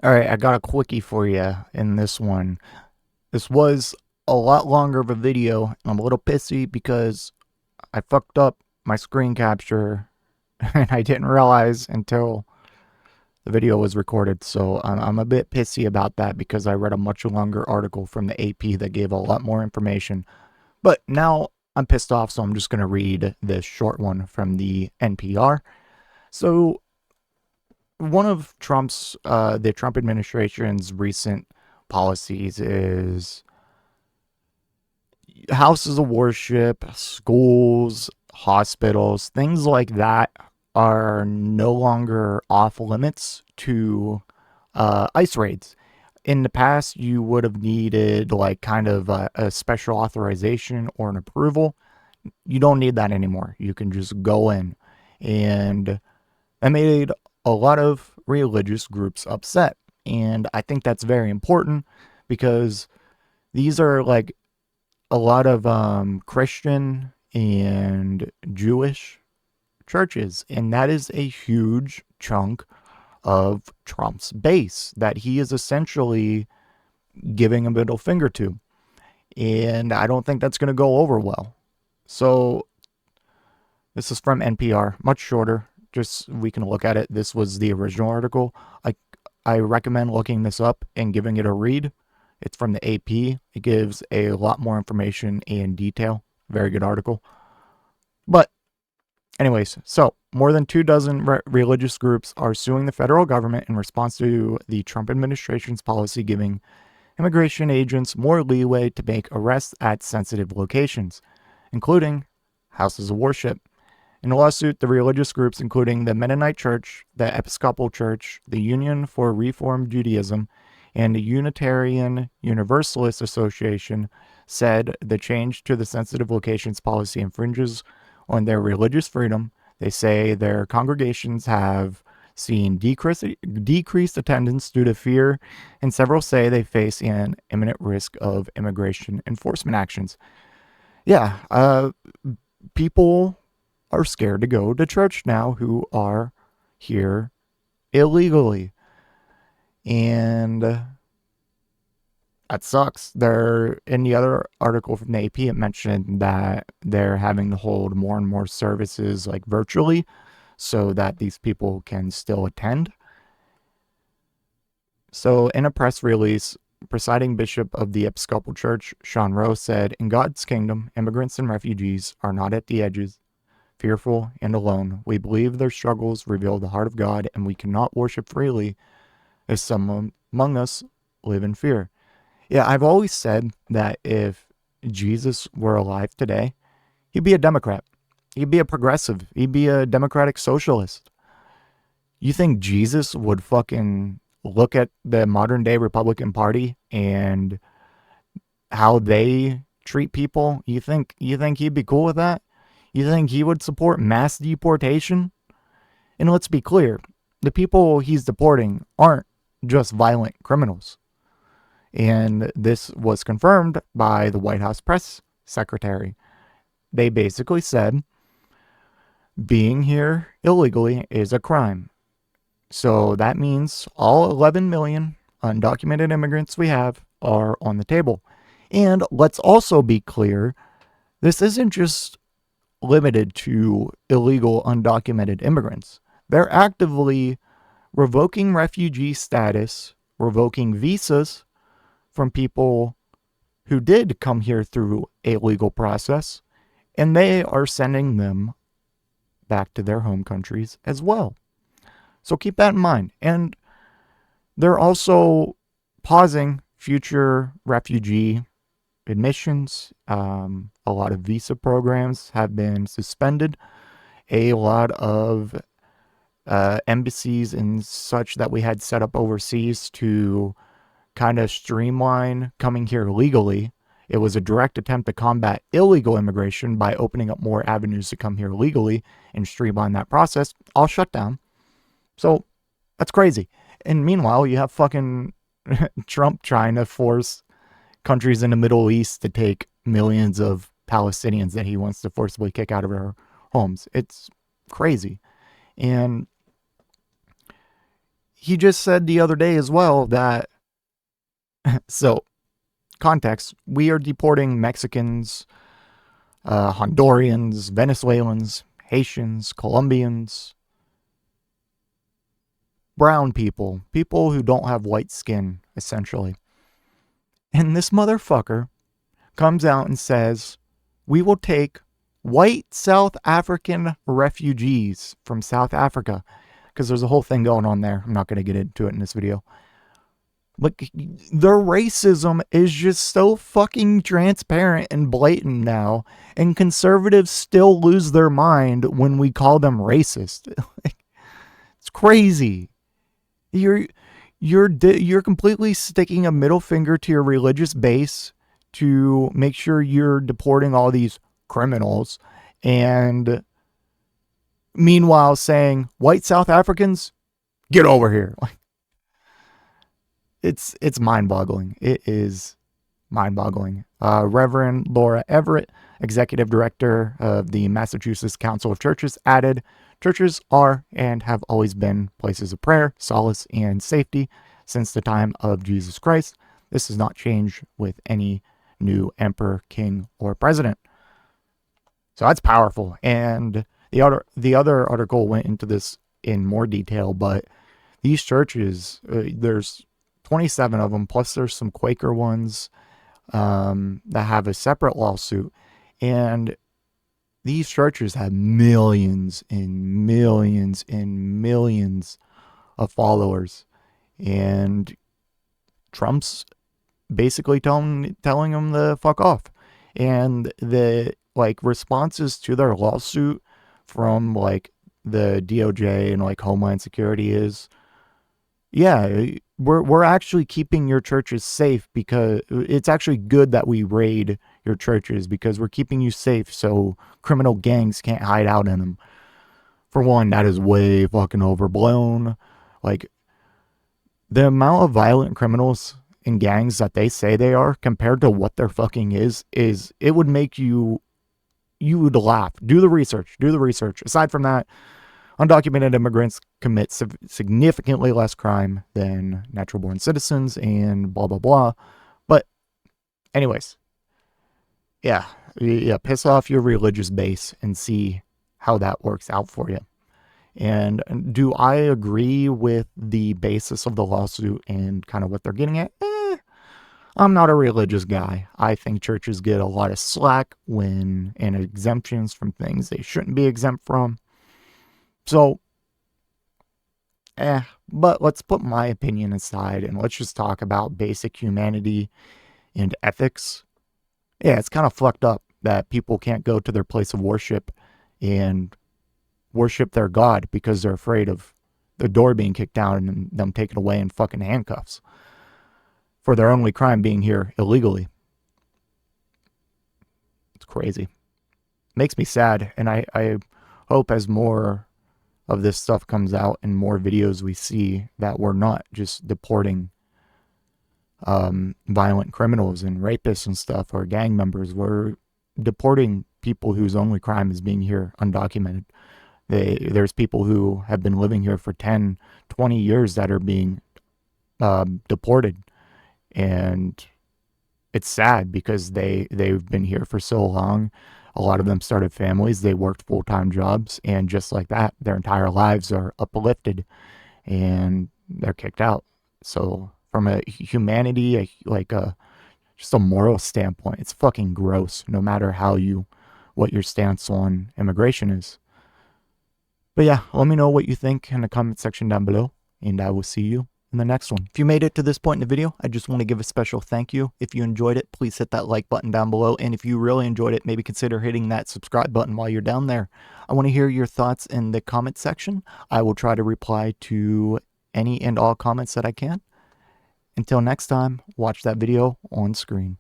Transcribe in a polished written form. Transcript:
All right, I got a quickie for you in this one. This was a lot longer of a video, and I'm a little pissy because I fucked up my screen capture and I didn't realize until the video was recorded. So I'm a bit pissy about that because I read a much longer article from the AP that gave a lot more information. But now I'm pissed off, so I'm just going to read this short one from the NPR. So one of the Trump administration's recent policies is houses of worship, schools, hospitals, things like that are no longer off limits to ICE raids. In the past, you would have needed like kind of a special authorization or an approval. You don't need that anymore. You can just go in. And that made a lot of religious groups upset. And I think that's very important because these are like a lot of Christian and Jewish churches, and that is a huge chunk of Trump's base that he is essentially giving a middle finger to. And I don't think that's going to go over well. So this is from NPR, much shorter. Just we can look at it. This was the original article. I recommend looking this up and giving it a read. It's from the AP. It gives a lot more information and detail. Very good article. But anyways, so more than 24 religious groups are suing the federal government in response to the Trump administration's policy giving immigration agents more leeway to make arrests at sensitive locations, including houses of worship. In a lawsuit, the religious groups, including the Mennonite Church, the Episcopal Church, the Union for Reform Judaism, and the Unitarian Universalist Association, said the change to the sensitive locations policy infringes on their religious freedom. They say their congregations have seen decreased attendance due to fear, and several say they face an imminent risk of immigration enforcement actions. Yeah, people are scared to go to church now who are here illegally. And that sucks. They're in the other article from the AP, it mentioned that they're having to hold more and more services like virtually so that these people can still attend. So in a press release, presiding bishop of the Episcopal Church, Sean Rowe, said, "In God's kingdom, immigrants and refugees are not at the edges, fearful and alone. We believe their struggles reveal the heart of God, and we cannot worship freely if some among us live in fear." Yeah, I've always said that if Jesus were alive today, he'd be a Democrat. He'd be a progressive. He'd be a democratic socialist. You think Jesus would fucking look at the modern day Republican Party and how they treat people? You think he'd be cool with that? You think he would support mass deportation? And let's be clear, the people he's deporting aren't just violent criminals. And this was confirmed by the White House press secretary. They basically said being here illegally is a crime. So that means all 11 million undocumented immigrants we have are on the table. And let's also be clear, this isn't just limited to illegal undocumented immigrants. They're actively revoking refugee status, revoking visas from people who did come here through a legal process, and they are sending them back to their home countries as well. So keep that in mind. And they're also pausing future refugee admissions. A lot of visa programs have been suspended. A lot of embassies and such that we had set up overseas to kind of streamline coming here legally. It was a direct attempt to combat illegal immigration by opening up more avenues to come here legally and streamline that process, all shut down. So that's crazy. And meanwhile, you have fucking Trump trying to force countries in the Middle East to take millions of Palestinians that he wants to forcibly kick out of their homes. It's crazy. And he just said the other day as well that, so context, we are deporting Mexicans, Hondurans, Venezuelans, Haitians, Colombians, brown people, people who don't have white skin, essentially. And this motherfucker comes out and says, we will take white South African refugees from South Africa, because there's a whole thing going on there. I'm not going to get into it in this video. But their racism is just so fucking transparent and blatant now, and conservatives still lose their mind when we call them racist. It's crazy. You're completely sticking a middle finger to your religious base to make sure you're deporting all these criminals, and meanwhile saying, white South Africans, get over here. It's mind-boggling. It is mind-boggling. Reverend Laura Everett, Executive Director of the Massachusetts Council of Churches, added, churches are and have always been places of prayer, solace, and safety since the time of Jesus Christ. This has not changed with any new emperor, king, or president. So that's powerful. And the other article went into this in more detail, but these churches, there's 27 of them, plus there's some Quaker ones that have a separate lawsuit. And these churches have millions and millions and millions of followers. And Trump's basically telling them to fuck off. And the responses to their lawsuit from the DOJ and Homeland Security is, yeah, we're actually keeping your churches safe, because it's actually good that we raid your churches because we're keeping you safe so criminal gangs can't hide out in them. For one, that is way fucking overblown. The amount of violent criminals in gangs that they say they are compared to what they're fucking is it would make you would laugh. Do the research. Aside from that, undocumented immigrants commit significantly less crime than natural-born citizens and blah, blah, blah. But anyways, yeah, piss off your religious base and see how that works out for you. And do I agree with the basis of the lawsuit and kind of what they're getting at? I'm not a religious guy. I think churches get a lot of slack and exemptions from things they shouldn't be exempt from. So, but let's put my opinion aside and let's just talk about basic humanity and ethics. Yeah, it's kind of fucked up that people can't go to their place of worship and worship their God because they're afraid of the door being kicked down and them taken away in fucking handcuffs for their only crime being here illegally. It's crazy. Makes me sad, and I hope as more of this stuff comes out and more videos we see that we're not just deporting violent criminals and rapists and stuff or gang members. We're deporting people whose only crime is being here undocumented. There's people who have been living here for 10, 20 years that are being deported. And it's sad because they've been here for so long. A lot of them started families. They worked full-time jobs. And just like that, their entire lives are uplifted and they're kicked out. So from a humanity, just a moral standpoint, it's fucking gross, no matter what your stance on immigration is. But yeah, let me know what you think in the comment section down below, and I will see you in the next one. If you made it to this point in the video, I just want to give a special thank you. If you enjoyed it, please hit that like button down below, and if you really enjoyed it, maybe consider hitting that subscribe button while you're down there. I want to hear your thoughts in the comment section. I will try to reply to any and all comments that I can. Until next time, watch that video on screen.